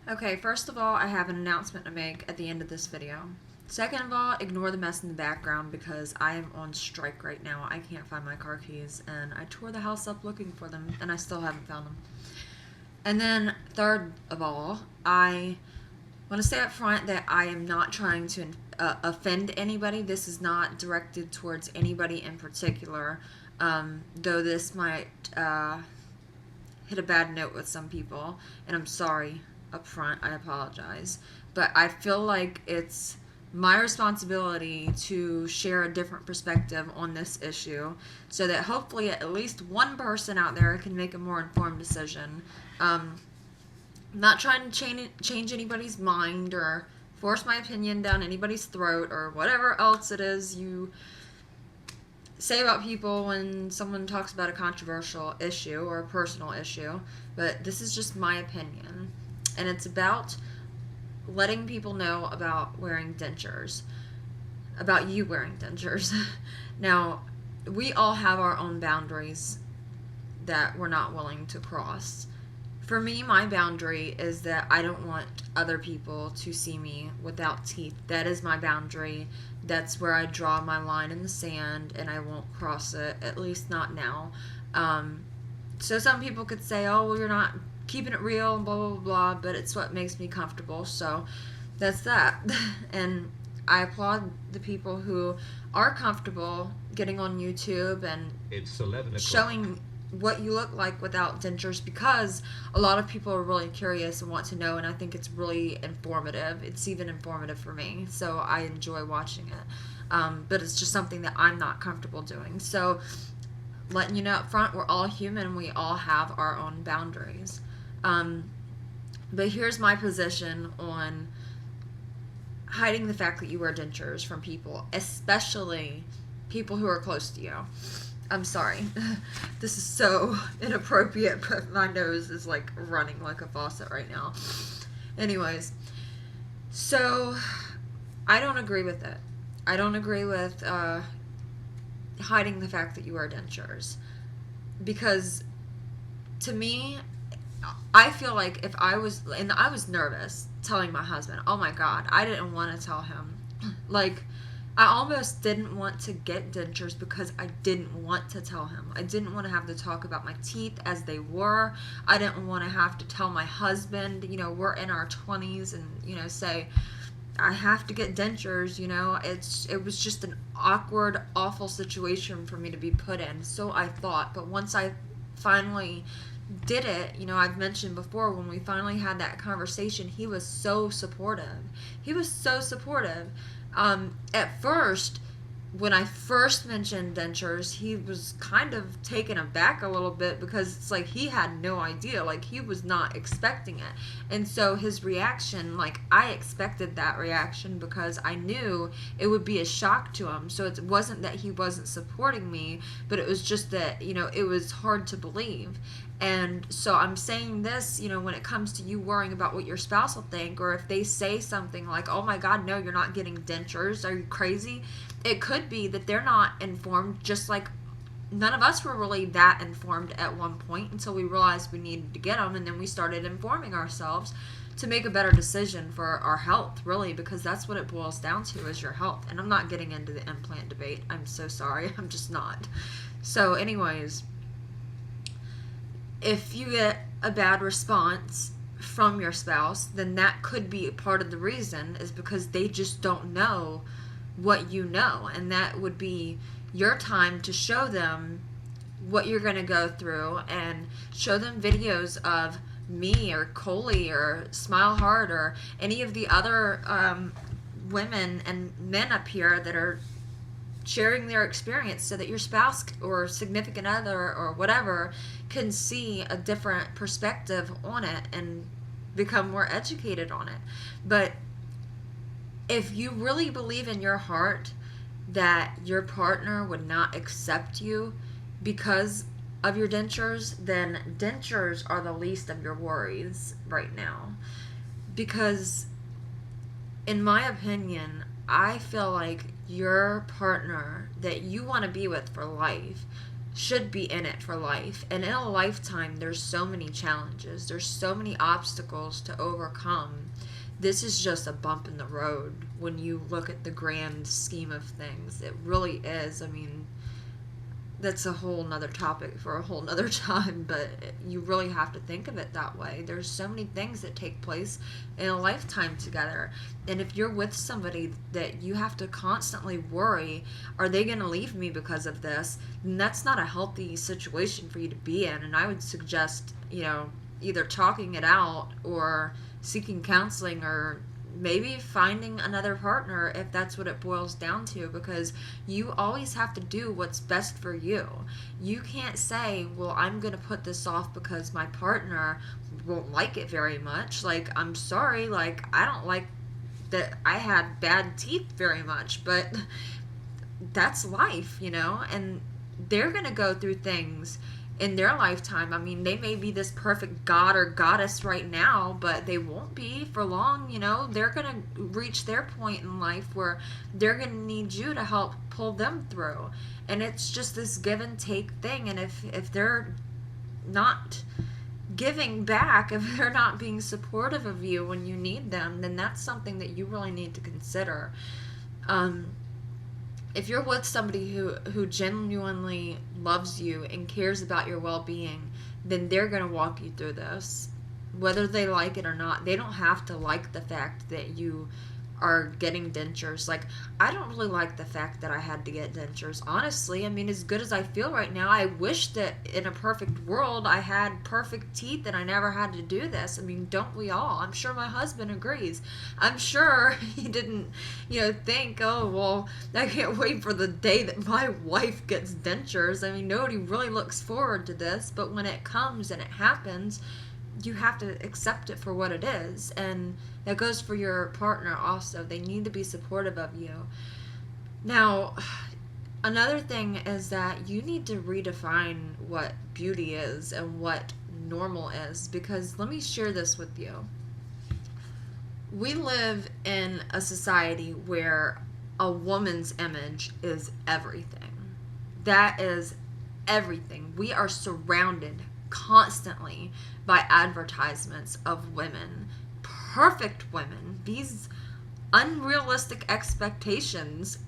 Okay, first of all, I have an announcement to make at the end of this video. Second of all, ignore the mess in the background because I am on strike right now. I can't find my car keys, and I tore the house up looking for them, and I still haven't found them. And then, third of all, I want to say up front that I am not trying to offend anybody. This is not directed towards anybody in particular, though this might hit a bad note with some people, and I'm sorry up front. I apologize. But I feel like it's my responsibility to share a different perspective on this issue so that hopefully at least one person out there can make a more informed decision. I'm not trying to change anybody's mind or force my opinion down anybody's throat or whatever else it is you say about people when someone talks about a controversial issue or a personal issue, but this is just my opinion. And it's about letting people know about wearing dentures, about you wearing dentures. Now, we all have our own boundaries that we're not willing to cross. For me, my boundary is that I don't want other people to see me without teeth. That is my boundary. That's where I draw my line in the sand, and I won't cross it, at least not now. So some people could say, oh, well, you're not keeping it real, and blah, blah, blah, blah, but it's what makes me comfortable, so that's that. And I applaud the people who are comfortable getting on YouTube and It's 11 o'clock. showing what you look like without dentures, because a lot of people are really curious and want to know, and I think it's really informative. It's even informative for me, so I enjoy watching it. But it's just something that I'm not comfortable doing. So letting you know up front, we're all human. We all have our own boundaries. But here's my position on hiding the fact that you wear dentures from people, especially people who are close to you. I'm sorry. This is so inappropriate, but my nose is like running like a faucet right now. Anyways, so I don't agree with it. I don't agree with hiding the fact that you wear dentures. Because to me, I feel like if I was, and I was nervous telling my husband, oh my God, I didn't want to tell him. Like, I almost didn't want to get dentures because I didn't want to tell him. I didn't want to have to talk about my teeth as they were. I didn't want to have to tell my husband, we're in our 20s and, say, I have to get dentures, It was just an awkward, awful situation for me to be put in. So I thought. But once I finally did it, I've mentioned before, when we finally had that conversation, he was so supportive. He was so supportive. At first, when I first mentioned dentures, he was kind of taken aback a little bit because it's like he had no idea, like he was not expecting it. And so his reaction, like I expected that reaction because I knew it would be a shock to him. So it wasn't that he wasn't supporting me, but it was just that, it was hard to believe. And so I'm saying this, when it comes to you worrying about what your spouse will think, or if they say something like, oh my God, no, you're not getting dentures, are you crazy? It could be that they're not informed, just like none of us were really that informed at one point until we realized we needed to get them, and then we started informing ourselves to make a better decision for our health, really, because that's what it boils down to, is your health. And I'm not getting into the implant debate. I'm so sorry. I'm just not. So anyways, if you get a bad response from your spouse, then that could be part of the reason, is because they just don't know what you know. And that would be your time to show them what you're going to go through and show them videos of me or Coley or Smile Hard or any of the other women and men up here that are sharing their experience, so that your spouse or significant other or whatever can see a different perspective on it and become more educated on it. But if you really believe in your heart that your partner would not accept you because of your dentures, then dentures are the least of your worries right now. Because in my opinion, I feel like your partner that you want to be with for life should be in it for life. And in a lifetime, there's so many challenges. There's so many obstacles to overcome. This is just a bump in the road when you look at the grand scheme of things. It really is. I mean, that's a whole nother topic for a whole nother time, but you really have to think of it that way. There's so many things that take place in a lifetime together. And if you're with somebody that you have to constantly worry, are they going to leave me because of this? Then that's not a healthy situation for you to be in. And I would suggest, either talking it out or seeking counseling, or maybe finding another partner if that's what it boils down to, because you always have to do what's best for you. You can't say, well, I'm going to put this off because my partner won't like it very much. Like, I'm sorry, like, I don't like that I had bad teeth very much, but that's life, and they're going to go through things in their lifetime. I mean, they may be this perfect god or goddess right now, but they won't be for long. They're going to reach their point in life where they're going to need you to help pull them through. And it's just this give and take thing. And if they're not giving back, if they're not being supportive of you when you need them, then that's something that you really need to consider. If you're with somebody who genuinely loves you and cares about your well-being, then they're going to walk you through this. Whether they like it or not, they don't have to like the fact that you are getting dentures. Like, I don't really like the fact that I had to get dentures, honestly. I mean, as good as I feel right now, I wish that in a perfect world I had perfect teeth and I never had to do this. I mean, don't we all? I'm sure my husband agrees. I'm sure he didn't, think, oh, well, I can't wait for the day that my wife gets dentures. I mean, nobody really looks forward to this, but when it comes and it happens, you have to accept it for what it is. And that goes for your partner also. They need to be supportive of you. Now, another thing is that you need to redefine what beauty is and what normal is, because let me share this with you. We live in a society where a woman's image is everything. That is everything. We are surrounded constantly by advertisements of women, perfect women, these unrealistic expectations,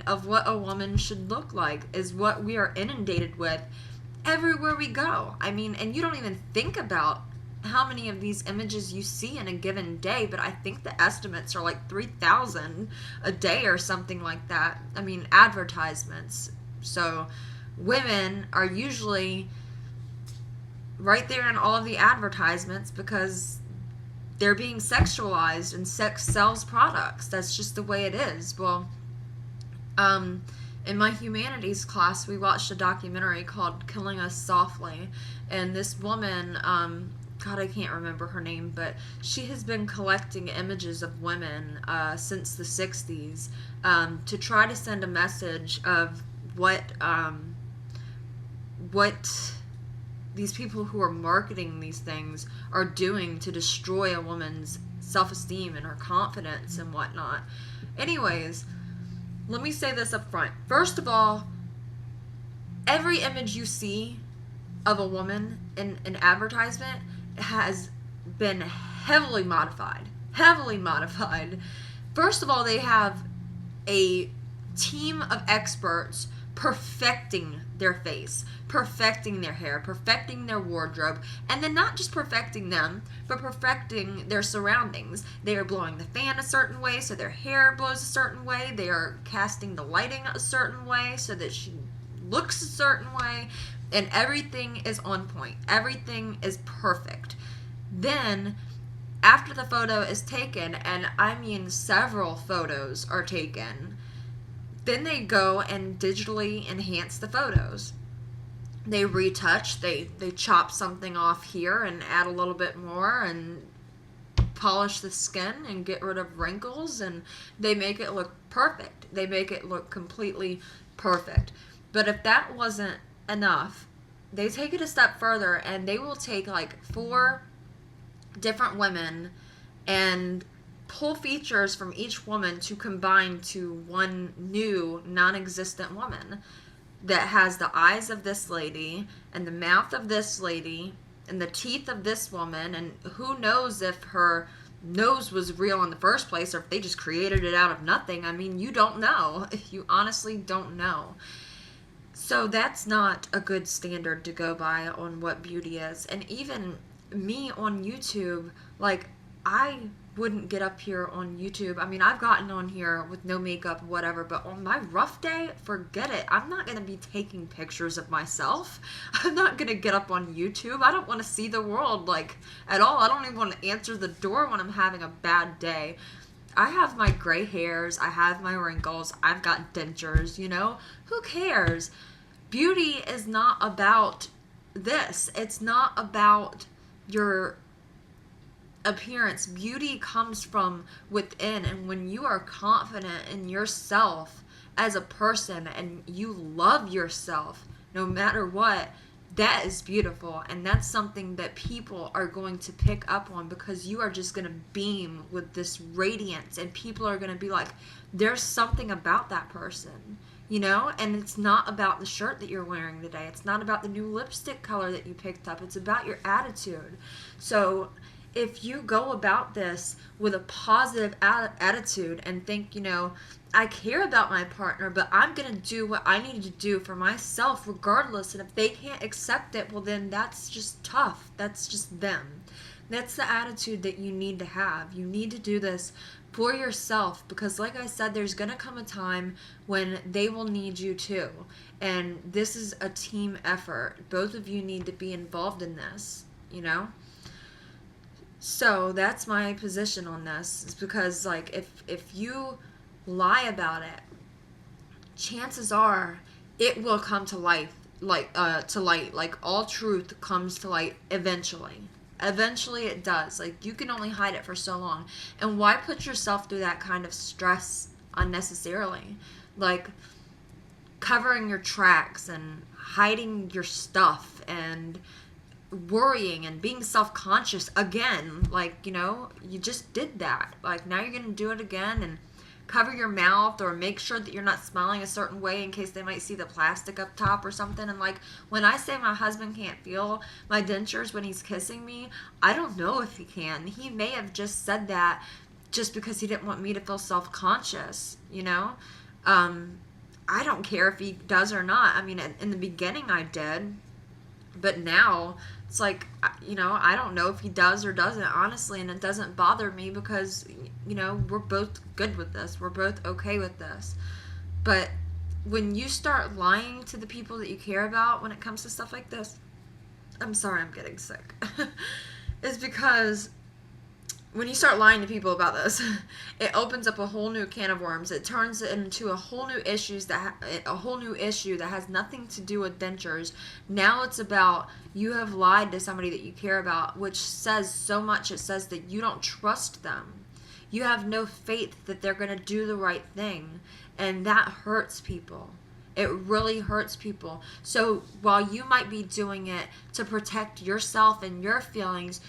of what a woman should look like is what we are inundated with everywhere we go. And you don't even think about how many of these images you see in a given day, but I think the estimates are like 3,000 a day or something like that. Advertisements. So women are usually right there in all of the advertisements because they're being sexualized, and sex sells products. That's just the way it is. Well, in my humanities class, we watched a documentary called Killing Us Softly, and this woman, God, I can't remember her name, but she has been collecting images of women since the 60s to try to send a message of what these people who are marketing these things are doing to destroy a woman's self-esteem and her confidence and whatnot. Anyways, let me say this up front. First of all, every image you see of a woman in an advertisement has been heavily modified. Heavily modified. First of all, they have a team of experts perfecting their face, perfecting their hair, perfecting their wardrobe, and then not just perfecting them, but perfecting their surroundings. They are blowing the fan a certain way so their hair blows a certain way. They are casting the lighting a certain way so that she looks a certain way, and everything is on point. Everything is perfect. Then, after the photo is taken, and several photos are taken, then they go and digitally enhance the photos. They retouch, they chop something off here and add a little bit more and polish the skin and get rid of wrinkles, and they make it look perfect. They make it look completely perfect. But if that wasn't enough, they take it a step further and they will take like 4 different women and pull features from each woman to combine to one new non-existent woman. that has the eyes of this lady and the mouth of this lady and the teeth of this woman, and who knows if her nose was real in the first place or if they just created it out of nothing. I mean, you don't know. You honestly don't know. So that's not a good standard to go by on what beauty is. And even me on YouTube, like, I wouldn't get up here on YouTube. I mean, I've gotten on here with no makeup, whatever, but on my rough day, forget it. I'm not going to be taking pictures of myself. I'm not going to get up on YouTube. I don't want to see the world, like, at all. I don't even want to answer the door when I'm having a bad day. I have my gray hairs. I have my wrinkles. I've got dentures, you know? Who cares? Beauty is not about this. It's not about your appearance. Beauty comes from within, and when you are confident in yourself as a person and you love yourself no matter what, that is beautiful. And that's something that people are going to pick up on, because you are just going to beam with this radiance, and people are going to be like, there's something about that person, you know? And it's not about the shirt that you're wearing today. It's not about the new lipstick color that you picked up. It's about your attitude. So if you go about this with a positive attitude and think, you know, I care about my partner, but I'm going to do what I need to do for myself regardless. And if they can't accept it, well, then that's just tough. That's just them. That's the attitude that you need to have. You need to do this for yourself, because like I said, there's going to come a time when they will need you too. And this is a team effort. Both of you need to be involved in this, you know? So that's my position on this, is because, like, if you lie about it, chances are it will come to light. Like all truth comes to light eventually. Eventually it does. Like, you can only hide it for so long. And why put yourself through that kind of stress unnecessarily? Like, covering your tracks and hiding your stuff and worrying and being self-conscious again. Like, you know, you just did that. Like, now you're gonna do it again and cover your mouth, or make sure that you're not smiling a certain way in case they might see the plastic up top or something. And like, when I say my husband can't feel my dentures when he's kissing me, I don't know if he can. He may have just said that just because he didn't want me to feel self-conscious, you know? I don't care if he does or not. I mean, in the beginning I did, but now it's like, you know, I don't know if he does or doesn't, honestly, and it doesn't bother me because, you know, we're both good with this. We're both okay with this. But when you start lying to the people that you care about when it comes to stuff like this, I'm sorry, I'm getting sick, is because when you start lying to people about this, it opens up a whole new can of worms. It turns it into a whole new issue that has nothing to do with dentures. Now it's about, you have lied to somebody that you care about, which says so much. It says that you don't trust them. You have no faith that they're going to do the right thing, and that hurts people. It really hurts people. So while you might be doing it to protect yourself and your feelings,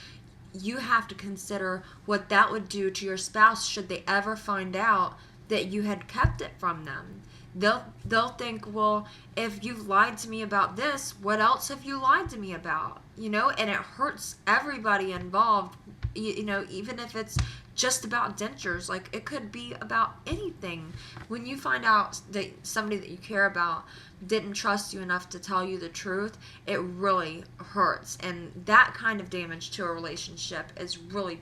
you have to consider what that would do to your spouse should they ever find out that you had kept it from them. They'll think, well, if you've lied to me about this, what else have you lied to me about? You know, and it hurts everybody involved, you know, even if it's just about dentures. Like, it could be about anything. When you find out that somebody that you care about didn't trust you enough to tell you the truth, it really hurts. And that kind of damage to a relationship is really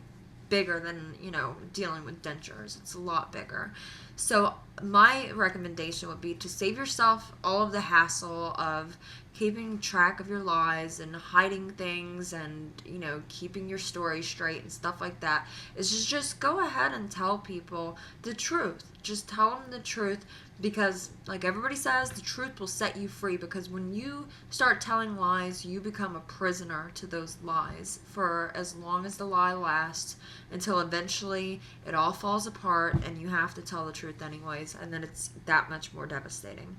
bigger than, you know, dealing with dentures. It's a lot bigger. So my recommendation would be to save yourself all of the hassle of keeping track of your lies and hiding things and, you know, keeping your story straight and stuff like that, is just go ahead and tell people the truth. Just tell them the truth, because like everybody says, the truth will set you free. Because when you start telling lies, you become a prisoner to those lies for as long as the lie lasts, until eventually it all falls apart and you have to tell the truth anyways, and then it's that much more devastating.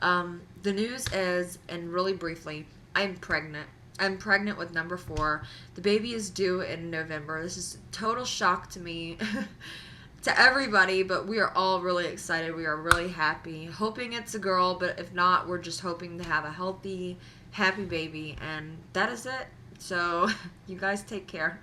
The news is, and really briefly, I'm pregnant. I'm pregnant with number 4. The baby is due in November. This is total shock to me. to everybody, but we are all really excited. We are really happy. Hoping it's a girl, but if not, we're just hoping to have a healthy, happy baby. And that is it. So, you guys take care.